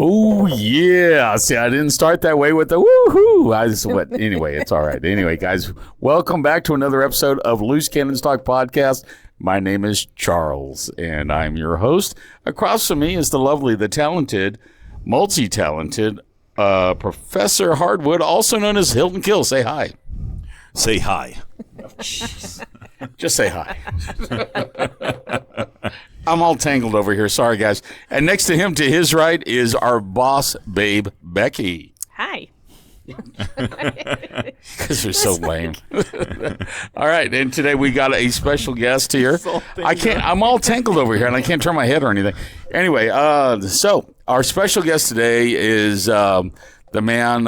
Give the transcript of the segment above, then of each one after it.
Oh, yeah. See, I didn't start that way with the woohoo. Anyway, it's all right. Anyway, guys, welcome back to another episode of Loose Cannons Talk Podcast. My name is Charles, and I'm your host. Across from me is the lovely, the talented, multi-talented Professor Hardwood, also known as Hilton Kill. Say hi. Say hi. Just say hi. I'm all tangled over here. Sorry, guys. And next to him, to his right, is our boss, babe, Becky. Hi. Because you're so lame. All right, and today we got a special guest here. I'm all tangled over here, and I can't turn my head or anything. Anyway, so our special guest today is the man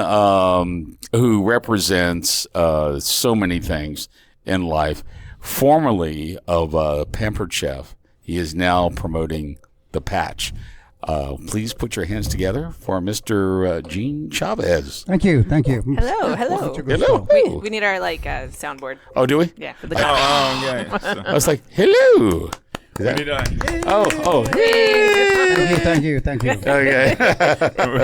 who represents so many things in life. Formerly of Pampered Chef, he is now promoting the patch. Please put your hands together for Mr. Gene Chavez. Thank you. Hello. We need our soundboard. Oh, do we? Yeah. For the yeah. I was like, hello. Thank you. Okay.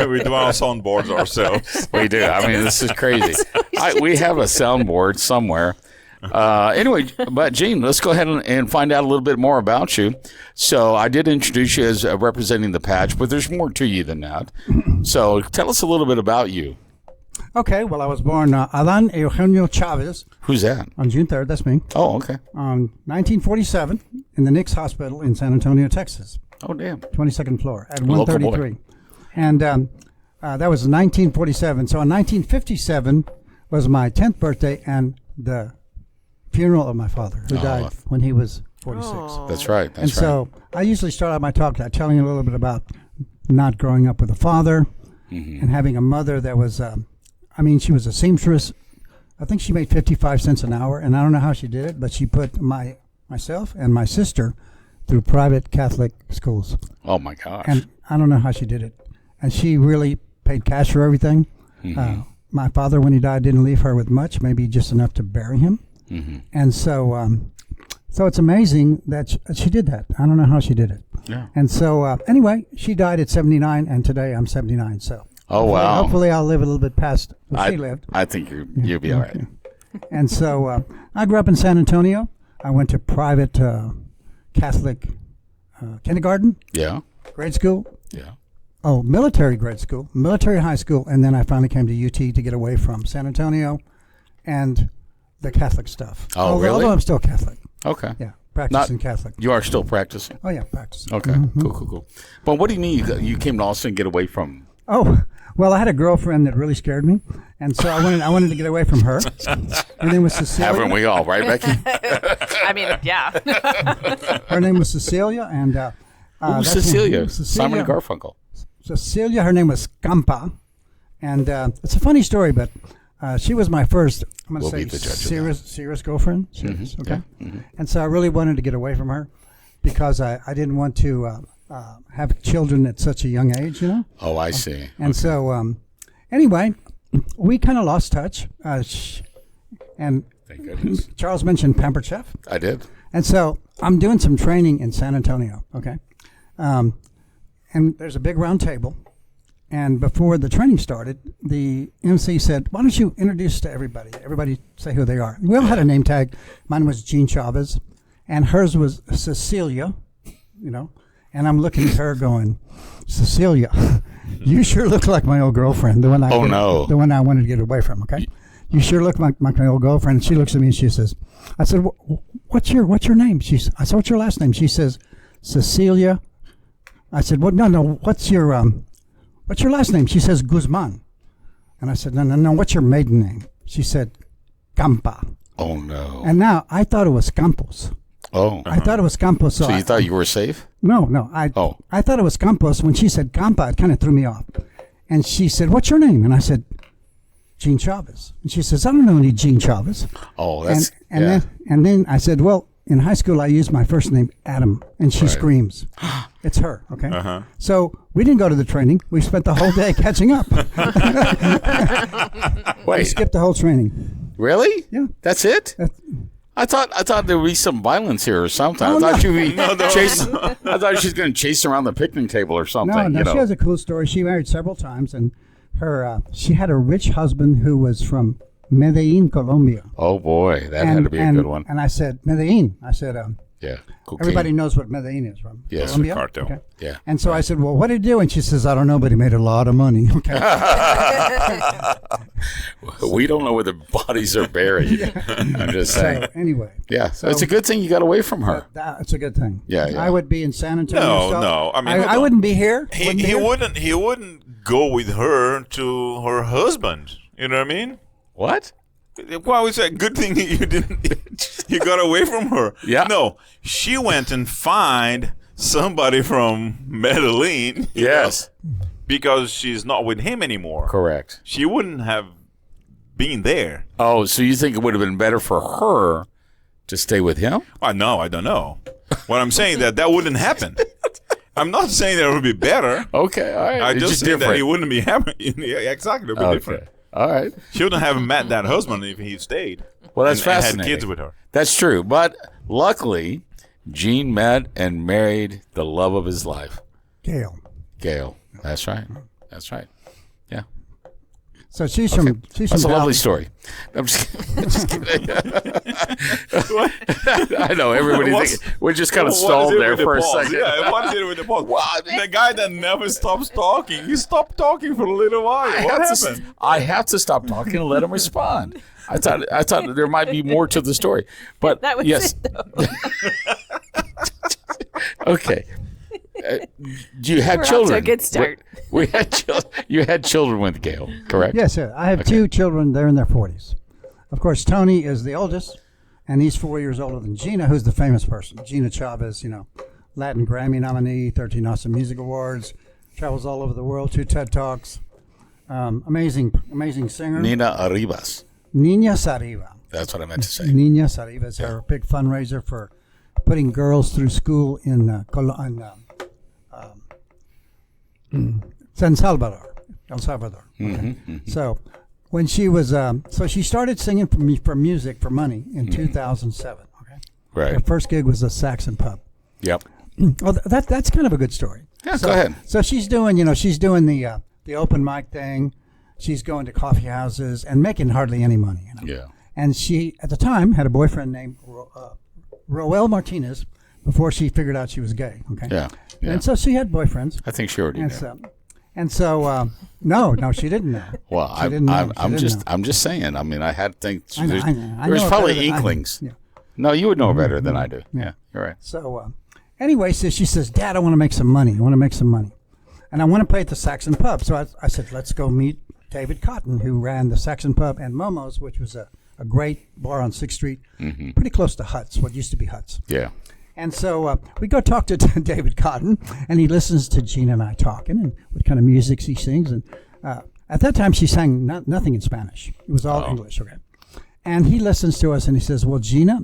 We do our soundboards ourselves. We do. I mean, this is crazy. We have a soundboard somewhere. Anyway, but Gene, let's go ahead and find out a little bit more about you. So I did introduce you as representing the patch, but there's more to you than that. So tell us a little bit about you. Okay, well, I was born Alan Eugenio Chavez. Who's that? On June 3rd, that's me. Oh, okay. On 1947 in the Nix Hospital in San Antonio, Texas. Oh, damn. 22nd floor at 133. And that was 1947. So in 1957 was my 10th birthday and the funeral of my father, who died when he was 46. That's right. So I usually start out my talk by telling you a little bit about not growing up with a father and having a mother that was, she was a seamstress. I think she made 55 cents an hour, and I don't know how she did it, but she put myself and my sister through private Catholic schools. Oh, my gosh. And I don't know how she did it. And she really paid cash for everything. My father, when he died, didn't leave her with much, maybe just enough to bury him. And so it's amazing that she did that. I don't know how she did it. Yeah. And so anyway, she died at 79, and today I'm 79. So hopefully I'll live a little bit past what she lived. I think you'll be all right. And so I grew up in San Antonio. I went to private Catholic kindergarten. Yeah. Grade school. Yeah. Oh, military grade school, military high school, and then I finally came to UT to get away from San Antonio and the Catholic stuff. Oh, really? Although I'm still Catholic. Okay. Yeah, practicing Catholic. You are still practicing? Oh, yeah, practicing. Okay, cool. But what do you mean you came to Austin and get away from? Oh, well, I had a girlfirend that really scared me, and so I wanted to get away from her. Her name was Cecilia. Haven't we all, right, Becky? I mean, yeah. Her name was Cecilia, and Cecilia. Simon and Garfunkel. Cecilia, her name was Campa, and it's a funny story, but she was my first, I'm going to say, serious girlfriend. Serious, okay? Yeah. And so I really wanted to get away from her because I didn't want to have children at such a young age, you know? Oh, I see. And so, anyway, we kind of lost touch. And thank goodness. Charles mentioned Pampered Chef. I did. And so I'm doing some training in San Antonio, okay? And there's a big round table. And before the training started, the MC said, why don't you introduce to everybody? Everybody say who they are. We all had a name tag. Mine was Gene Chavez, and hers was Cecilia, you know. And I'm looking at her going, Cecilia, you sure look like my old girlfriend, the one I wanted to get away from, okay? You sure look like my old girlfriend. And she looks at me and she says, I said, what's your name? I said, what's your last name? She says, Cecilia. I said, well, no, what's your last name? She says, Guzman. And I said, no, what's your maiden name? She said, Campa. Oh, no. And now I thought it was Campos. Oh. I thought it was Campos. So you thought you were safe? No. I thought it was Campos. When she said Campa, it kind of threw me off. And she said, what's your name? And I said, Gene Chavez. And she says, I don't know any Gene Chavez. Oh, that's... And then I said, well, in high school, I used my first name, Adam, and she screams. It's her, okay? Uh-huh. So we didn't go to the training. We spent the whole day catching up. Wait. We skipped the whole training. Really? Yeah. That's it? I thought there would be some violence here or something. Oh, I thought no. she'd be chasing. I thought she was going to chase around the picnic table or something. No, she has a cool story. She married several times, and she had a rich husband who was from Medellín, Colombia. Oh boy, that had to be a good one. And I said, Medellín. I said, Yeah, cocaine. everybody knows what Medellín is from. Yes, Colombia? cartel. Okay. Yeah. And so I said, well, what did he do? And she says, I don't know, but he made a lot of money. Okay. We don't know where the bodies are buried. I'm just saying. So anyway. Yeah, so it's a good thing you got away from her. That's a good thing. Yeah. I would be in San Antonio. No. I mean, I wouldn't be here. He wouldn't go with her to her husband. You know what I mean? What? Well, it's a good thing you didn't. You got away from her. Yeah. No, she went and find somebody from Medellín. Yes. Because she's not with him anymore. Correct. She wouldn't have been there. Oh, so you think it would have been better for her to stay with him? I don't know. What I'm saying that wouldn't happen. I'm not saying that it would be better. Okay, all right. I It's just saying that different. it wouldn't be happening. Yeah, exactly, it would be different. All right. She wouldn't have met that husband if he stayed. Well, that's and fascinating. had kids with her. That's true. But luckily, Gene met and married the love of his life, Gail. Gail. That's right. That's right. Yeah. So she's from. She's That's a from lovely Dallas. story. I'm just kidding. I know everybody. We just kind of stalled there for a second. Yeah, what is it with the pause? The guy that never stops talking. He stopped talking for a little while. What happened? I have to stop talking and let him respond. I thought there might be more to the story, but That was yes. it, though. Okay. You had We're off to children. a good start. We had you had children with Gail, correct? Yes, sir. I have two children. They're in their 40s. Of course, Tony is the oldest, and he's 4 years older than Gina, who's the famous person. Gina Chavez, Latin Grammy nominee, 13 Awesome Music Awards, travels all over the world, 2 TED Talks. Amazing singer. Nina Arribas. Nina Sariva. That's what I meant to say. Nina Sariva is her big fundraiser for putting girls through school in El Salvador. Okay. So when she was, so she started singing for music for money in 2007. Okay. Right. Her first gig was a Saxon pub. Yep. Well, that's kind of a good story. Yeah, go ahead. So she's doing, the open mic thing. She's going to coffee houses and making hardly any money. Yeah. And she, at the time, had a boyfriend named Roel Martinez before she figured out she was gay. Okay. Yeah. And so she had boyfriends. I think she already And knew. so, no, she didn't know. Well, She didn't know. I'm She didn't know. I'm just saying. I mean, I had to think. I know, There's, I know. I there's know it probably better than I do. inklings. Yeah. No, you would know better than I do. Yeah, you're right. So, anyway, so she says, Dad, I want to make some money. And I want to play at the Saxon Pub. So I said, let's go meet David Cotton, who ran the Saxon Pub and Momos, which was a great bar on 6th Street, pretty close to Huts, what used to be Huts. Yeah. And so we go talk to David Cotton, and he listens to Gina and I talking and what kind of music she sings. And at that time, she sang nothing in Spanish. It was all English, okay? And he listens to us, and he says, well, Gina,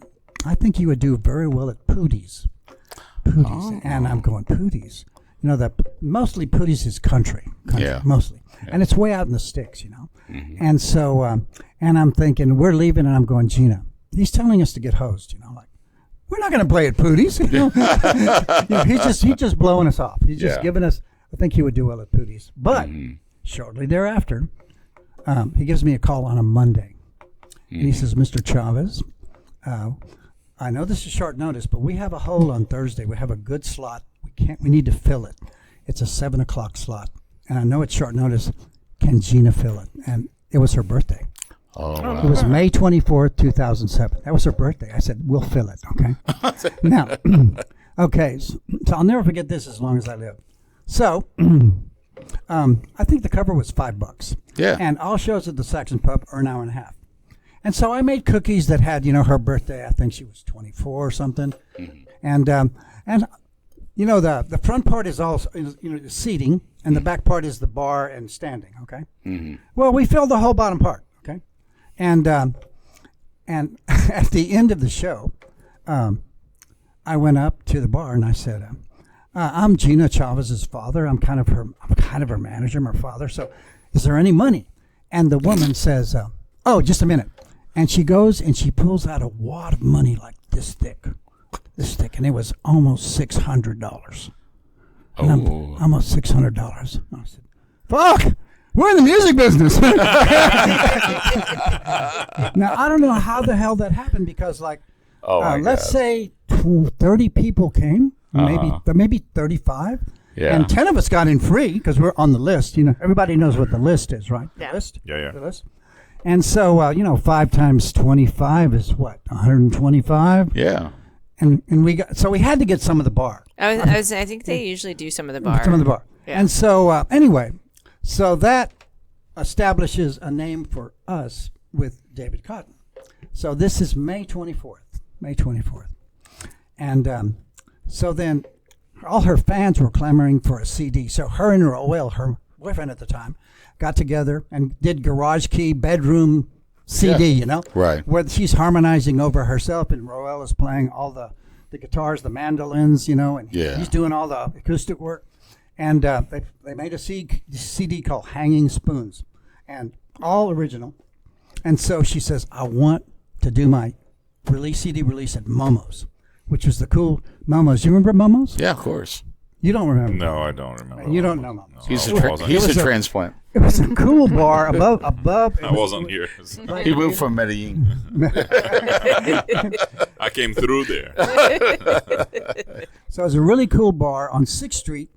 I think you would do very well at Pootie's. And I'm going, Pootie's? Mostly Pootie's is country, Yeah. mostly. Yeah. And it's way out in the sticks, And so, and I'm thinking, we're leaving, and I'm going, Gina, he's telling us to get hosed, like, we're not going to play at Pootie's. He's just blowing us off. He's just giving us. I think he would do well at Pootie's. But shortly thereafter, he gives me a call on a Monday, and he says, "Mr. Chavez, I know this is short notice, but we have a hole on Thursday. We have a good slot. We need to fill it. It's a 7:00 slot, and I know it's short notice. Can Gina fill it?" And it was her birthday. Oh, It wow. was May 24th, 2007. That was her birthday. I said, we'll fill it, okay? Now, okay, so I'll never forget this as long as I live. So, I think the cover was $5. Yeah. And all shows at the Saxon Pub are an hour and a half. And so I made cookies that had, her birthday. I think she was 24 or something. And the front part is all, the seating, and the back part is the bar and standing, okay? Well, we filled the whole bottom part. And at the end of the show, I went up to the bar and I said, "I'm Gina Chavez's father. I'm kind of her manager, my father. So, is there any money?" And the woman says, "Oh, just a minute." And she goes and she pulls out a wad of money like this thick, and it was almost $600. Oh. Almost $600. I said, "Fuck, we're in the music business." Now I don't know how the hell that happened because, like, let's say 30 people came, maybe 35. Yeah. And 10 of us got in free because we're on the list. You know, everybody knows what the list is, right? Yeah. The list? Yeah. The list. And so, 5 times 25 is what? 125? Yeah. And we had to get some of the bar. I think they usually do some of the bar. Some of the bar. Yeah. And so, anyway, so that establishes a name for us with David Cotton. So this is May 24th. And so then all her fans were clamoring for a CD. So her and Roel, her boyfriend at the time, got together and did Garage Key bedroom CD, Right. Where she's harmonizing over herself and Roel is playing all the guitars, the mandolins, and he's doing all the acoustic work. And they made a CD called Hanging Spoons, and all original. And so she says, I want to do my CD release at Momos, which was the cool Momos. You remember Momos? Yeah, of course. You don't remember? No, I don't remember. You don't know Momos. No, He's a transplant. It was a cool bar above. I wasn't here. He moved from Medellín. I came through there. So it was a really cool bar on 6th Street,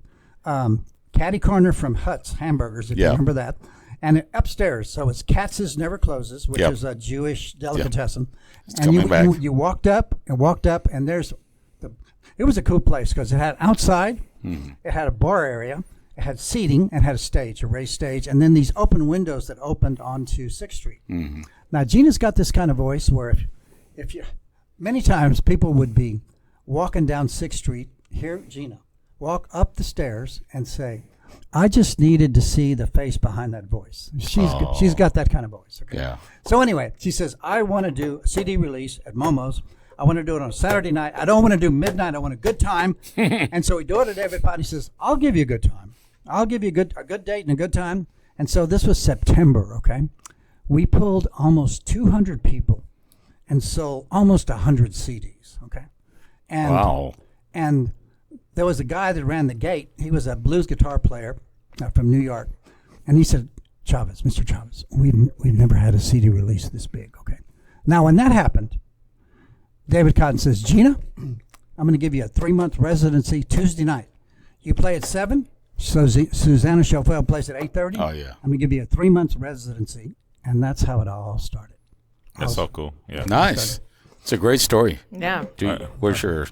catty corner from Hut's Hamburgers, if you remember that. And upstairs, so it's Katz's Never Closes, which is a Jewish delicatessen. It's and coming back. you walked up, and there's it was a cool place because it had outside, it had a bar area, it had seating, and had a stage, a raised stage, and then these open windows that opened onto 6th Street. Mm-hmm. Now, Gina's got this kind of voice where if you, many times people would be walking down 6th Street, hear Gina walk up the stairs and say, I just needed to see the face behind that voice. She's got that kind of voice. Okay? Yeah. So anyway, she says, I want to do a CD release at Momos. I want to do it on a Saturday night. I don't want to do midnight. I want a good time. And so we do it at everybody. He says, I'll give you a good time. I'll give you a good date and a good time. And so this was September, okay? We pulled almost 200 people and sold almost 100 CDs, okay? And, wow. And there was a guy that ran the gate. He was a blues guitar player from New York. And he said, Mr. Chavez, we've never had a CD release this big, okay? Now, when that happened, David Cotton says, Gina, I'm going to give you a 3-month residency Tuesday night. You play at 7, so Susanna Chauffeur plays at 8:30. Oh, yeah. I'm going to give you a 3-month residency, and that's how it all started. That's so cool. Yeah. Nice. It's a great story. Yeah. Dude, where's your...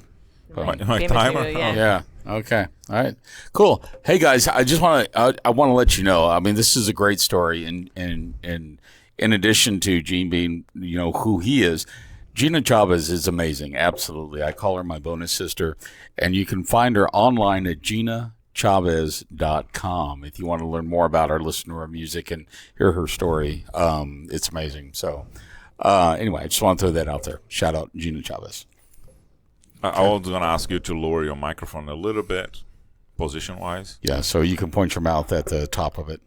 My Famous timer? video, yeah. Yeah. Okay. All right. Cool. Hey guys, I just want to I want to let you know. I mean, this is a great story, and in addition to Gene being who he is, Gina Chavez is amazing. Absolutely. I call her my bonus sister, and you can find her online at GinaChavez.com if you want to learn more about her, listen to her music, and hear her story. It's amazing. So anyway, I just want to throw that out there. Shout out Gina Chavez. I was going to ask you to lower your microphone a little bit, position-wise. Yeah, so you can point your mouth at the top of it.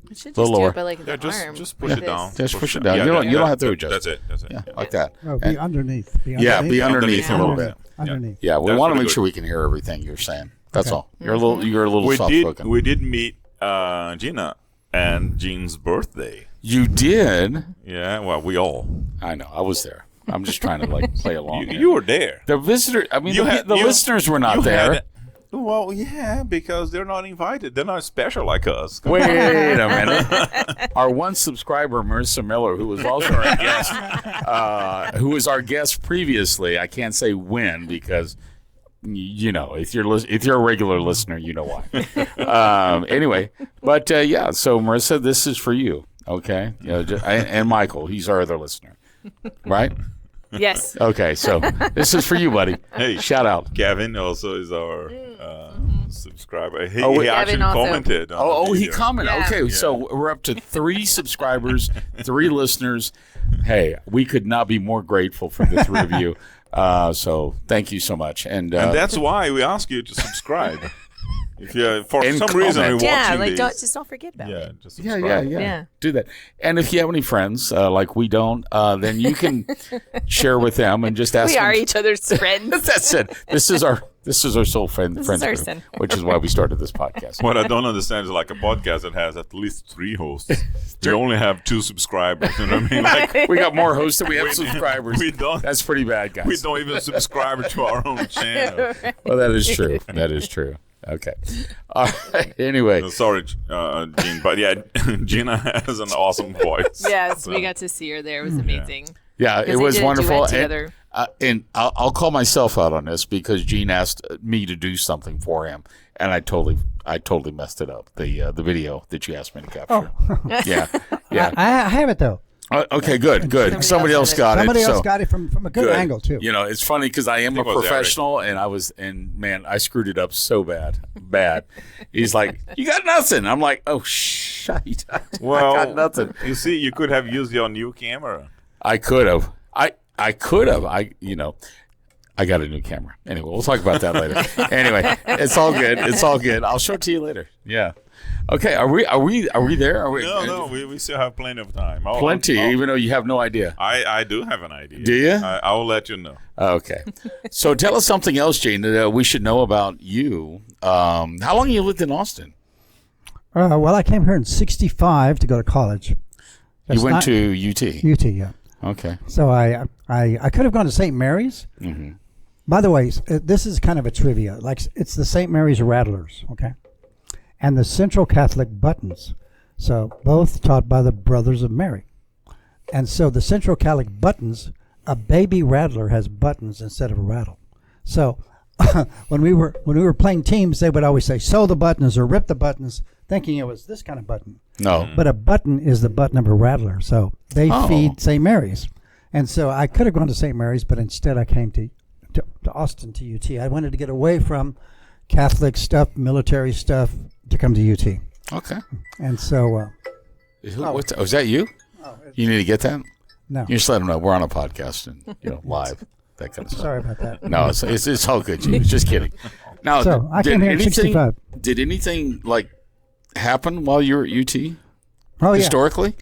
You should A little just do lower. it by like the arm. Just push like it down. this. Just push it down. You don't have to adjust. That's it. Yeah, like that. Oh, be underneath. Be underneath a little bit. Underneath. Yeah, we That's want to pretty make good. sure we can hear everything you're saying. That's Okay. all. You're a little soft spoken. We did meet Gina and Gene's birthday. You did? Yeah, well, we all. I know. I was there. I'm just trying to play along. here. You were there. The visitor. I mean, the listeners were not You there. had- Well, yeah, because they're not invited. They're not special like us. Wait a minute. Our one subscriber, Marissa Miller, who was also our guest, who was our guest previously. I can't say when because, if you're a regular listener, you know why. Anyway, but yeah. So Marissa, this is for you. Okay, and Michael, he's our other listener, right? Yes. Okay, so this is for you, buddy. Hey, Shout out. Gavin also is our subscriber. He Gavin actually also. commented. On Oh, the he video. commented. Yeah. Okay, so we're up to 3 subscribers, 3 listeners. Hey, we could not be more grateful for the 3 of you. So thank you so much. And And that's why we ask you to subscribe. If you for And some reason you're comment. watching Yeah, like these, don't forget about yeah, it. just Yeah, subscribe. Yeah. Do that. And if you have any friends like we don't, then you can share with them and just ask We them. are each other's friends. That's it. This is our sole friends is our group, sin. which is why we started this podcast. What I don't understand is like a podcast that has at least 3 hosts. We only have 2 subscribers. You know what I mean? Like We got more hosts than we have subscribers. we don't. That's pretty bad, guys. We don't even subscribe to our own channel. Well, that is true. That is true. Okay. All right. Anyway, Sorry, Gene, but yeah, Gina has an awesome voice. Yes, we So- got to see her there. It was amazing. yeah, it Because they was did a wonderful. duet together. And I'll call myself out on this because Gene asked me to do something for him, and I totally messed it up. The video that you asked me to capture. Yeah. I have it though. Okay, good. Somebody else got Somebody it. else so- got it from a good angle too. You know, it's funny because I am a it was professional, and man, I screwed it up so bad. He's like, "You got nothing." I'm like, "Oh shit, Well, I got nothing." You see, you could have used your new camera. I could have. I could have. I got a new camera. Anyway, we'll talk about that later. Anyway, it's all good. It's all good. I'll show it to you later. Yeah. Okay. Are we there? Are we? No, we still have plenty of time. Plenty, even though you have no idea. I do have an idea. Do you? I will let you know. Okay. So tell us something else, Gene, that we should know about you. How long you lived in Austin? Well, I came here in '65 to go to college. You went to UT. UT, yeah. Okay. So I could have gone to St. Mary's. Mm-hmm. By the way, this is kind of a trivia. Like it's the St. Mary's Rattlers, okay, and the Central Catholic Buttons. So both taught by the Brothers of Mary, and so the Central Catholic Buttons, a baby rattler has buttons instead of a rattle. So when we were playing teams, they would always say sew the buttons or rip the buttons, thinking it was this kind of button. No. But a button is the button of a rattler. So they feed St. Mary's. And so I could have gone to St. Mary's, but instead I came to Austin, to UT. I wanted to get away from Catholic stuff, military stuff, to come to UT. Okay. And so... Is that you? You need to get that? No. You just let them know we're on a podcast and, live, that kind of stuff. Sorry about that. No, it's all good, Gene. Just kidding. Now, So I came here in '65. Did anything, happen while you were at UT? Oh, yeah. Historically?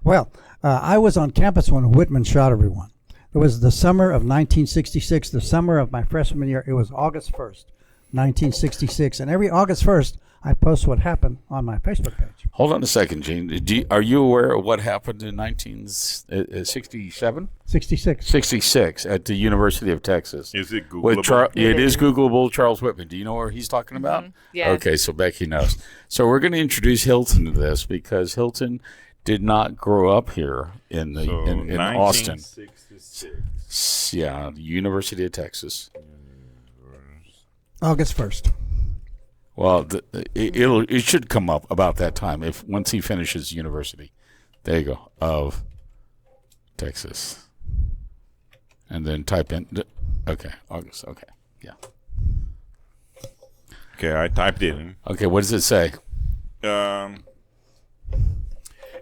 Well, I was on campus when Whitman shot everyone. It was the summer of 1966, the summer of my freshman year. It was August 1st, 1966. And every August 1st, I post what happened on my Facebook page. Hold on a second, Gene. Are you aware of what happened in 1967? 66. 66 at the University of Texas. Is it Googleable? It is Googleable. Charles Whitman. Do you know where he's talking about? Yeah. Okay, so Becky knows. So we're going to introduce Hilton to this because Hilton did not grow up here in Austin. 1966. Yeah, the University of Texas. August 1st. Well, it should come up about that time once he finishes university. There you go, of Texas, and then type in. Okay, August. Okay, yeah. Okay, I typed it in. Okay, what does it say?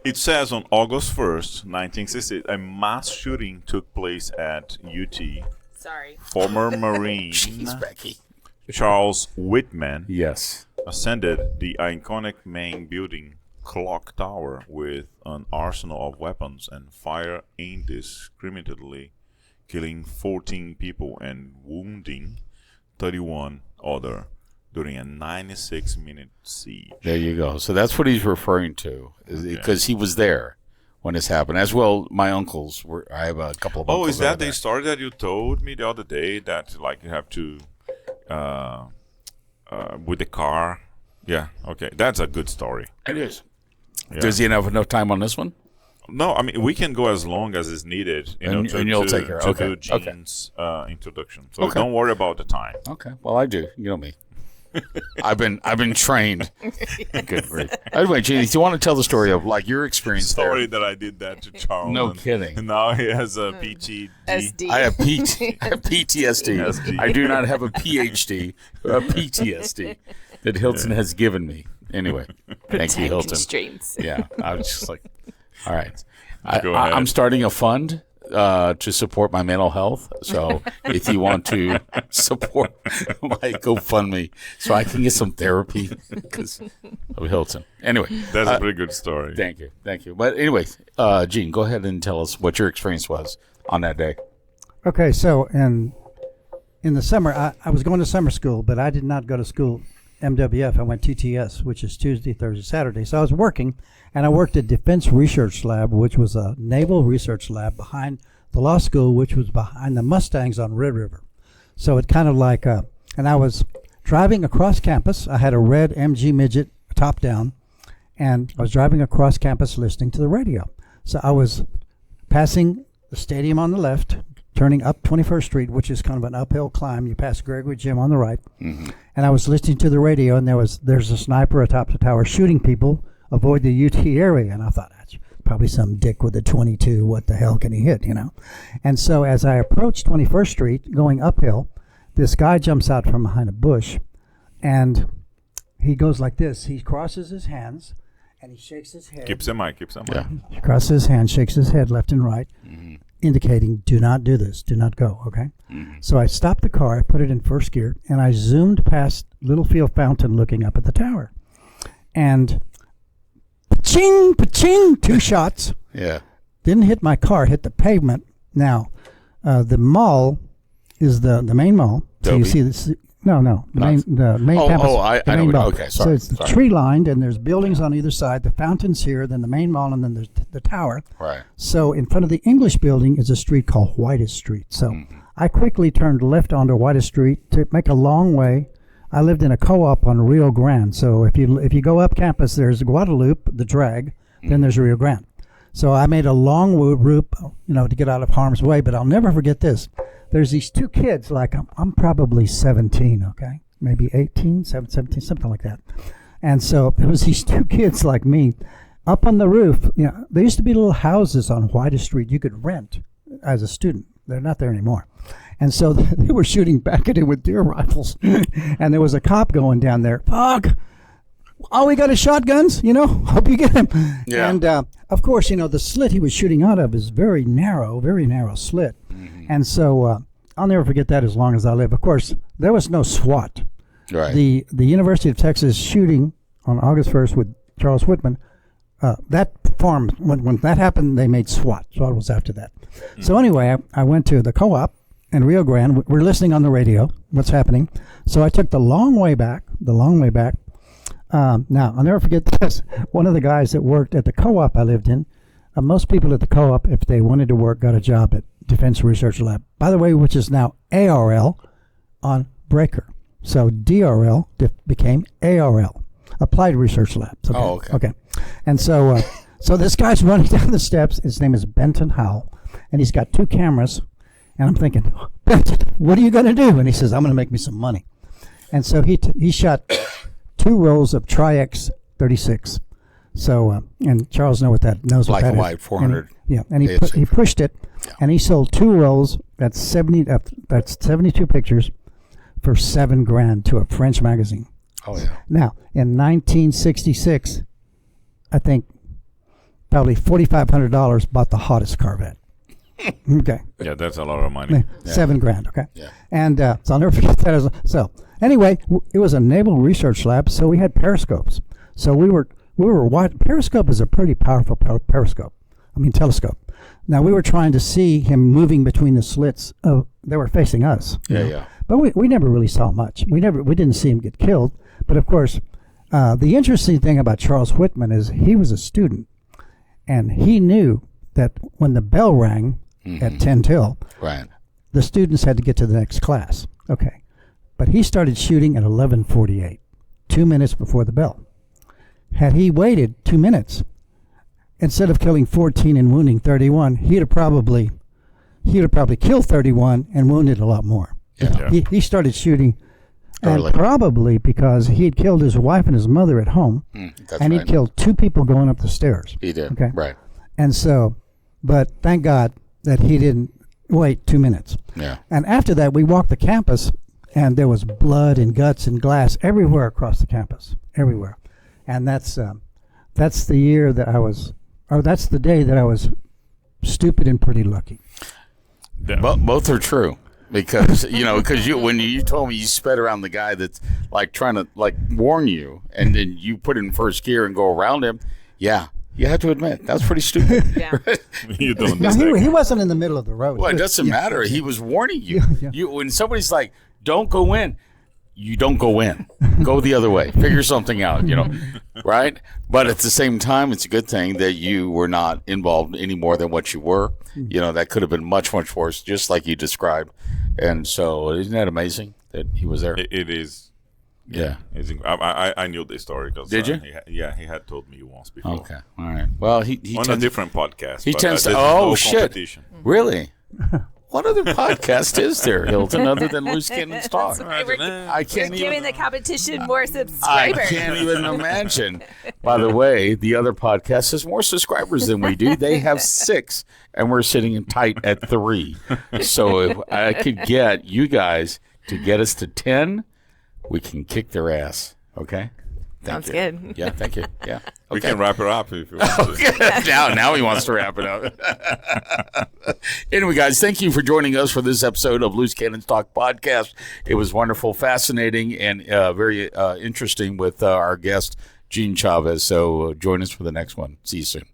It says on August 1st, 1968, a mass shooting took place at UT. Sorry. Former Marine Jeez, Becky. Charles Whitman Yes. ascended the iconic main building clock tower with an arsenal of weapons and fired indiscriminately, killing 14 people and wounding 31 others during a 96-minute siege. There you go. So that's what he's referring to, because he was there when this happened. As well, my uncles were. I have a couple of uncles. Oh, is that there. the story that you told me the other day? That you have to, with the car. Yeah. Okay, that's a good story. It is. Yeah. Does he have enough time on this one? No, I mean we can go as long as is needed. And you'll take care. To Okay. do Gene's introduction. So Okay. don't worry about the time. Okay. Well, I do. You know me. I've been trained. Good grief. Anyway, Gene, do you want to tell the story of your experience Sorry there? that I did that to Charles. No and kidding. Now he has a PTD. SD. I have PTSD. PSD. I do not have a PhD, a PTSD that Hilton has given me. Anyway, thank you, Time Hilton. constraints. Yeah, I was just like, all right. Go ahead. I'm starting a fund to support my mental health. So if you want to support my GoFundMe so I can get some therapy because of Hilton. Anyway. That's a pretty good story. Thank you. But anyway, Gene, go ahead and tell us what your experience was on that day. Okay, so in the summer, I was going to summer school, but I did not go to school MWF. I went TTS, which is Tuesday, Thursday, Saturday. So I was working, and I worked at Defense Research Lab, which was a naval research lab behind the law school, which was behind the Mustangs on Red River. So it kind of like, and I was driving across campus. I had a red MG Midget top down, and I was driving across campus listening to the radio. So I was passing the stadium on the left, turning up 21st Street, which is kind of an uphill climb. You pass Gregory Gym on the right. Mm-hmm. And I was listening to the radio, and there's a sniper atop the tower shooting people, avoid the UT area. And I thought, that's probably some dick with a 22. What the hell can he hit, And so as I approached 21st Street, going uphill, this guy jumps out from behind a bush, and he goes like this. He crosses his hands, and he shakes his head. Keeps him mic. Yeah. He crosses his hands, shakes his head left and right, indicating, do not do this, do not go, okay? So I stopped the car, I put it in first gear, and I zoomed past Littlefield Fountain looking up at the tower. And pa-ching, pa-ching, 2 shots. Yeah. Didn't hit my car, hit the pavement. Now, the mall is the main mall. So you see this. No, the main campus. I know. Mall. Okay, sorry. So it's sorry. tree lined, and there's buildings on either side. The fountain's here, then the main mall, and then there's the tower. Right. So in front of the English building is a street called Whitest Street. So I quickly turned left onto Whitest Street to make a long way. I lived in a co-op on Rio Grande. So if you go up campus, there's Guadalupe, the drag, then there's Rio Grande. So I made a long route, to get out of harm's way. But I'll never forget this. There's these 2 kids, like I'm probably 17, okay? Maybe 18, 17, something like that. And so there was these 2 kids like me up on the roof. There used to be little houses on Whitest Street you could rent as a student. They're not there anymore. And so they were shooting back at him with deer rifles. And there was a cop going down there. Fuck! All we got is shotguns, hope you get him. Yeah. And of course, the slit he was shooting out of is very narrow slit. And so I'll never forget that as long as I live. Of course, there was no SWAT. Right. The University of Texas shooting on August 1st with Charles Whitman, that farm, when that happened, they made SWAT. SWAT was after that. So anyway, I went to the co-op in Rio Grande. We're listening on the radio, what's happening. So I took the long way back. Now, I'll never forget this. One of the guys that worked at the co-op I lived in, most people at the co-op, if they wanted to work, got a job at Defense Research Lab, by the way, which is now ARL on Breaker. So DRL became ARL, Applied Research Labs. Okay. Okay. And so this guy's running down the steps. His name is Benton Howell, and he's got 2 cameras. And I'm thinking, Benton, what are you going to do? And he says, I'm going to make me some money. And so he shot 2 rolls of Tri-X 36. So, and Charles knows what that is. Black and white, 400. And he pushed it, and he sold 2 rolls. That's 72 pictures for $7,000 to a French magazine. Oh yeah. Now, in 1966, I think probably $4,500 bought the hottest Corvette. Okay. Yeah, that's a lot of money. $7,000. Okay. Yeah. And so I'll never forget that. So anyway, it was a naval research lab, so we had periscopes. So we were watching. Periscope is a pretty powerful telescope. Now we were trying to see him moving between the slits. They were facing us. Yeah. But we never really saw much. We didn't see him get killed. But of course, the interesting thing about Charles Whitman is he was a student, and he knew that when the bell rang at 10 till, right, the students had to get to the next class. Okay. But he started shooting at 11:48, 2 minutes before the bell. Had he waited 2 minutes, instead of killing 14 and wounding 31, he'd have probably killed 31 and wounded a lot more. Yeah. He started shooting, Early. and probably because he had killed his wife and his mother at home, and he'd killed 2 people going up the stairs. He did. Okay. Right. And so, but thank God that he didn't wait 2 minutes. Yeah. And after that, we walked the campus, and there was blood and guts and glass everywhere across the campus, everywhere. And that's the year that I was, or that's the day that I was stupid and pretty lucky. Both are true. Because when you told me you sped around the guy that's like trying to like warn you, and then you put it in first gear and go around him, yeah, you have to admit that's pretty stupid. Yeah. You don't No, he wasn't in the middle of the road. Well, it He was- doesn't matter. He was warning you. Yeah. You when somebody's like, "Don't go in," you don't go in. Go the other way. Figure something out. Right? But at the same time, it's a good thing that you were not involved any more than what you were. That could have been much, much worse, just like you described. And so, isn't that amazing that he was there? It is. Yeah. I knew this story because Did you? He had told me once before. Okay. All right. Well, he On a tends, different podcast. he but, tends to. there's Oh no shit! competition. Really? What other podcast is there, Hilton, other than Loose Cannons Talk? Right, we're I can't giving even. the competition more I subscribers. can't even imagine. By the way, the other podcast has more subscribers than we do. They have 6, and we're sitting in tight at 3. So if I could get you guys to get us to 10, we can kick their ass. Okay? Thank Sounds you. good. Yeah, thank you. Yeah. We Okay. can wrap it up if you want to. now he wants to wrap it up. Anyway, guys, thank you for joining us for this episode of Loose Cannons Talk podcast. It was wonderful, fascinating, and very interesting with our guest, Gene Chavez. So join us for the next one. See you soon.